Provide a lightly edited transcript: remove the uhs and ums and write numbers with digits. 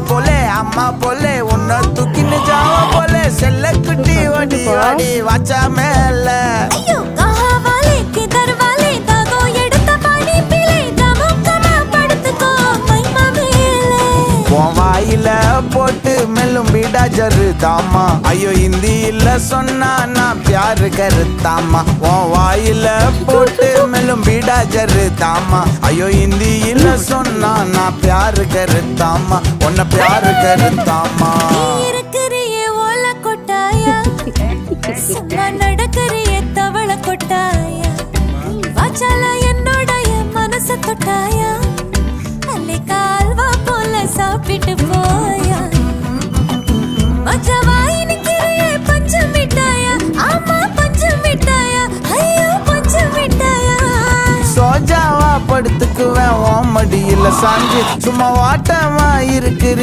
போலே அம்மா போலே உன்னை தூக்கின்னு ஜாவ போலே செல்ல குட்டி ஓடி ஓடி வாச்சா மேல வாயில போட்டு மெல்லும் பீடா ஜருதாமா ஐயோ ஹிந்தியில சொன்னா நான் பியாரு கருத்தாமா உன் வாயில போட்டு மெல்லும் பீடா ஜருதாமா ஐயோ ஹிந்தியில சொன்னா நான் பியாரு கருத்தாமா உன்னை பியாரு கருத்தாமா நடக்கறிய தவள கொட்டாயா வாச்சால என்னோடைய மனச தொட்டாயா அல்லே கால்வா போல சாப்பிட்டு போயா மச்சவாய் நிக்கிறியே பஞ்சு மிட்டாயா ஆமா பஞ்சு மிட்டாயா ஐயோ பஞ்சு மிட்டாயா சோஜாவா படுத்துக்குவேன் ஓ மடியில சாஞ்சு சும்மா வாட்டமா இருக்கிற